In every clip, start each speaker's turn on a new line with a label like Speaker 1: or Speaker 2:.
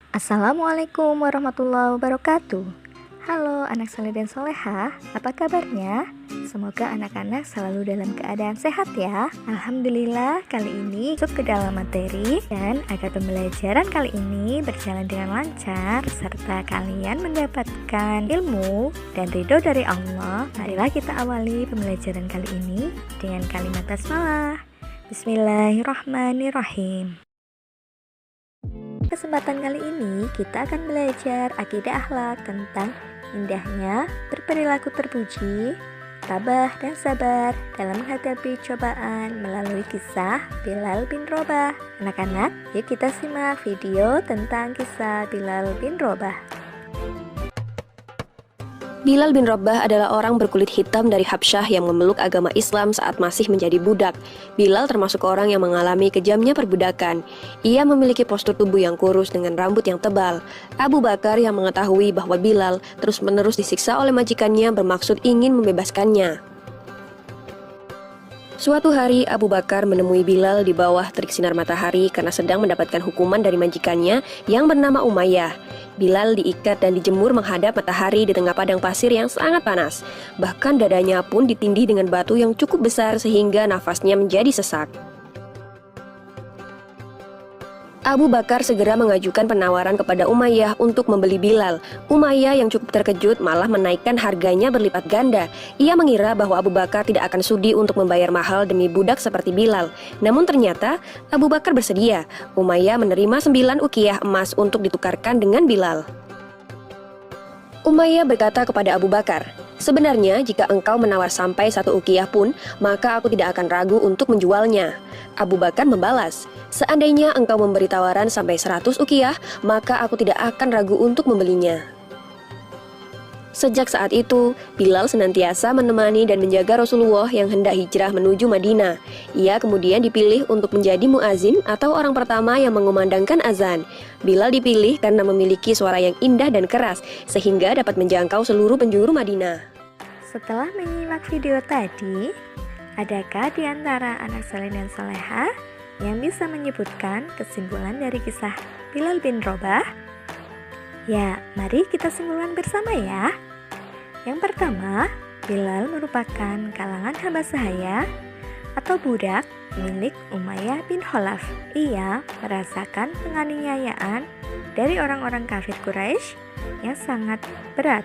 Speaker 1: Assalamualaikum warahmatullahi wabarakatuh. Halo anak saleh dan soleha, apa kabarnya? Semoga anak-anak selalu dalam keadaan sehat ya. Alhamdulillah, kali ini masuk ke dalam materi dan agar pembelajaran kali ini berjalan dengan lancar serta kalian mendapatkan ilmu dan ridho dari Allah. Marilah kita awali pembelajaran kali ini dengan kalimat basmalah. Bismillahirrahmanirrahim. Kesempatan kali ini kita akan belajar akidah akhlak tentang indahnya berperilaku terpuji, tabah dan sabar dalam menghadapi cobaan melalui kisah Bilal bin Rabah. Anak-anak, yuk kita simak video tentang kisah Bilal bin Rabah.
Speaker 2: Bilal bin Rabah adalah orang berkulit hitam dari Habsyah yang memeluk agama Islam saat masih menjadi budak. Bilal termasuk orang yang mengalami kejamnya perbudakan. Ia memiliki postur tubuh yang kurus dengan rambut yang tebal. Abu Bakar yang mengetahui bahwa Bilal terus-menerus disiksa oleh majikannya bermaksud ingin membebaskannya. Suatu hari, Abu Bakar menemui Bilal di bawah terik sinar matahari karena sedang mendapatkan hukuman dari majikannya yang bernama Umayyah. Bilal diikat dan dijemur menghadap matahari di tengah padang pasir yang sangat panas. Bahkan dadanya pun ditindih dengan batu yang cukup besar sehingga nafasnya menjadi sesak. Abu Bakar segera mengajukan penawaran kepada Umayyah untuk membeli Bilal. Umayyah yang cukup terkejut malah menaikkan harganya berlipat ganda. Ia mengira bahwa Abu Bakar tidak akan sudi untuk membayar mahal demi budak seperti Bilal. Namun ternyata Abu Bakar bersedia. Umayyah menerima 9 uqiyah emas untuk ditukarkan dengan Bilal. Umayyah berkata kepada Abu Bakar, "Sebenarnya jika engkau menawar sampai 1 uqiyah pun, maka aku tidak akan ragu untuk menjualnya." Abu Bakar membalas, "Seandainya engkau memberi tawaran sampai 100 uqiyah, maka aku tidak akan ragu untuk membelinya." Sejak saat itu, Bilal senantiasa menemani dan menjaga Rasulullah yang hendak hijrah menuju Madinah. Ia kemudian dipilih untuk menjadi muazin atau orang pertama yang mengumandangkan azan. Bilal dipilih karena memiliki suara yang indah dan keras, sehingga dapat menjangkau seluruh penjuru Madinah.
Speaker 1: Setelah menyimak video tadi, adakah di antara anak saleh dan soleha yang bisa menyebutkan kesimpulan dari kisah Bilal bin Rabah? Ya, mari kita simpulkan bersama ya. Yang pertama, Bilal merupakan kalangan hamba sahaya atau budak milik Umayyah bin Khalaf. Ia merasakan penganiayaan dari orang-orang kafir Quraisy yang sangat berat.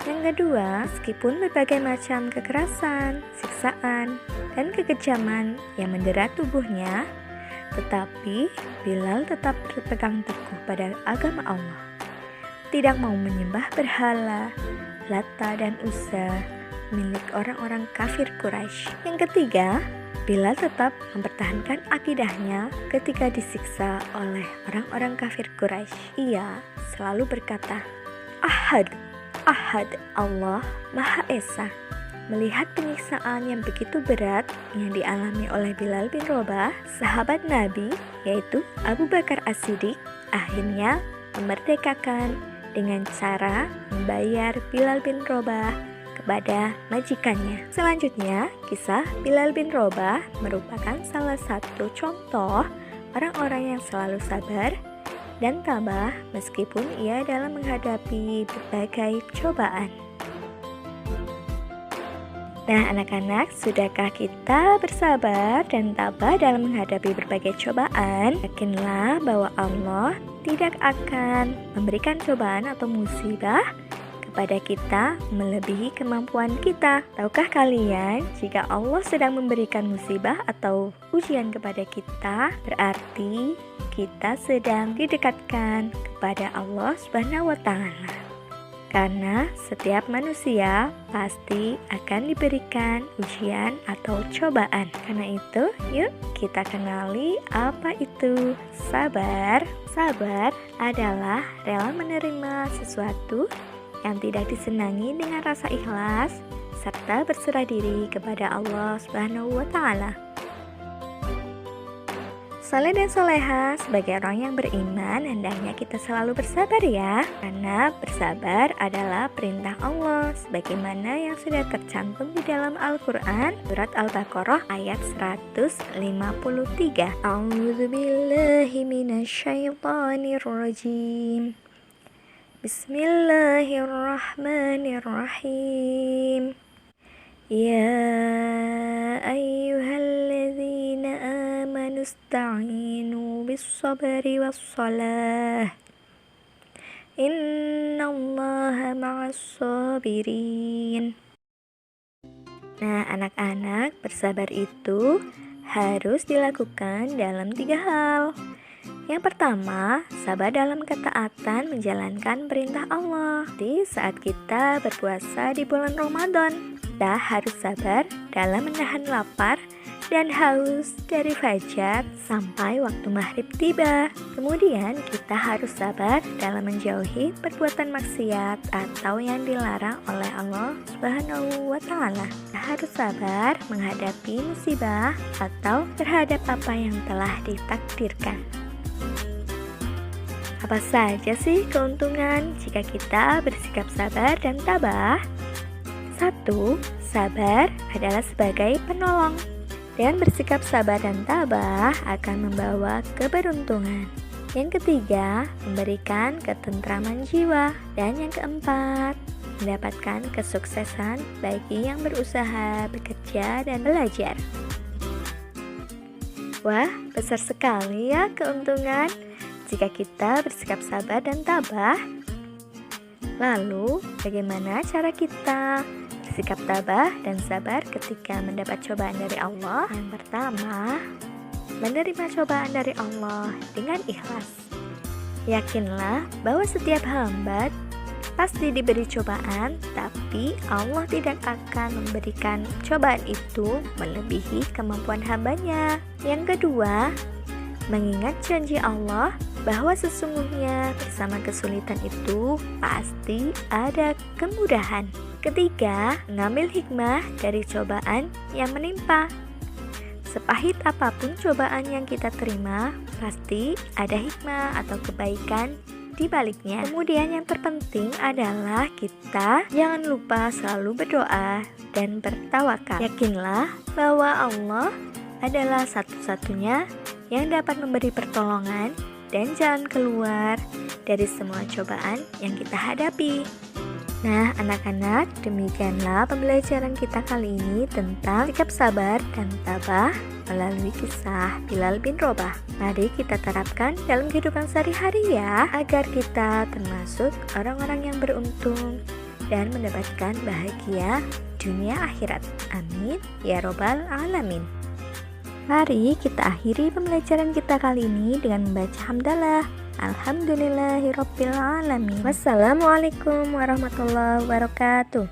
Speaker 1: Yang kedua, meskipun berbagai macam kekerasan, siksaan, dan kekejaman yang mendera tubuhnya, tetapi Bilal tetap berpegang teguh pada agama Allah. Tidak mau menyembah berhala, Lata dan Uzza milik orang-orang kafir Quraisy. Yang ketiga, Bilal tetap mempertahankan akidahnya ketika disiksa oleh orang-orang kafir Quraisy. Ia selalu berkata, Ahad, Ahad, Allah Maha Esa. Melihat penyiksaan yang begitu berat yang dialami oleh Bilal bin Rabah, sahabat Nabi yaitu Abu Bakar As-Siddiq akhirnya memerdekakan dengan cara membayar Bilal bin Rabah kepada majikannya. Selanjutnya, kisah Bilal bin Rabah merupakan salah satu contoh orang-orang yang selalu sabar dan tabah meskipun ia dalam menghadapi berbagai cobaan. Nah anak-anak, sudahkah kita bersabar dan tabah dalam menghadapi berbagai cobaan? Yakinlah bahwa Allah tidak akan memberikan cobaan atau musibah kepada kita melebihi kemampuan kita. Tahukah kalian, jika Allah sedang memberikan musibah atau ujian kepada kita, berarti kita sedang didekatkan kepada Allah Subhanahu wa Ta'ala. Karena setiap manusia pasti akan diberikan ujian atau cobaan. Karena itu, yuk kita kenali apa itu sabar. Sabar adalah rela menerima sesuatu yang tidak disenangi dengan rasa ikhlas serta berserah diri kepada Allah Subhanahu wa Ta'ala. Saleh dan soleha, sebagai orang yang beriman, hendaknya kita selalu bersabar ya. Karena bersabar adalah perintah Allah, sebagaimana yang sudah tercantum di dalam Al-Quran, surat Al-Baqarah ayat 153. A'udzubillahi minasyaitonirrajim. Bismillahirrahmanirrahim. Ya ayyuhalladzina amanu ista'inu bis-sabri was-salah. Innallaha ma'as-sabirin. Nah, anak-anak, bersabar itu harus dilakukan dalam 3 hal. Yang pertama, sabar dalam ketaatan menjalankan perintah Allah. Di saat kita berpuasa di bulan Ramadan, kita harus sabar dalam menahan lapar dan haus dari fajar sampai waktu maghrib tiba. Kemudian kita harus sabar dalam menjauhi perbuatan maksiat atau yang dilarang oleh Allah Subhanahu wa Ta'ala. Kita harus sabar menghadapi musibah atau terhadap apa yang telah ditakdirkan. Apa saja sih keuntungan jika kita bersikap sabar dan tabah? 1. Sabar adalah sebagai penolong. Dan bersikap sabar dan tabah akan membawa keberuntungan. Yang ketiga, memberikan ketentraman jiwa. Dan yang keempat, mendapatkan kesuksesan bagi yang berusaha, bekerja, dan belajar. Wah, besar sekali ya keuntungan jika kita bersikap sabar dan tabah. Lalu, bagaimana cara kita bersikap tabah dan sabar ketika mendapat cobaan dari Allah? Yang pertama, menerima cobaan dari Allah dengan ikhlas. Yakinlah bahwa setiap hamba pasti diberi cobaan, tapi Allah tidak akan memberikan cobaan itu melebihi kemampuan hambanya. Yang kedua, mengingat janji Allah bahwa sesungguhnya bersama kesulitan itu pasti ada kemudahan. Ketiga, mengambil hikmah dari cobaan yang menimpa. Sepahit apapun cobaan yang kita terima, pasti ada hikmah atau kebaikan di baliknya. Kemudian yang terpenting adalah kita jangan lupa selalu berdoa dan bertawakal. Yakinlah bahwa Allah adalah satu-satunya yang dapat memberi pertolongan dan jalan keluar dari semua cobaan yang kita hadapi. Nah, anak-anak, demikianlah pembelajaran kita kali ini tentang sikap sabar dan tabah melalui kisah Bilal bin Robah. Mari kita terapkan dalam kehidupan sehari-hari ya, agar kita termasuk orang-orang yang beruntung dan mendapatkan bahagia dunia akhirat. Amin ya robbal alamin. Mari kita akhiri pembelajaran kita kali ini dengan membaca hamdalah. Alhamdulillahirabbil alamin. Wassalamualaikum warahmatullahi wabarakatuh.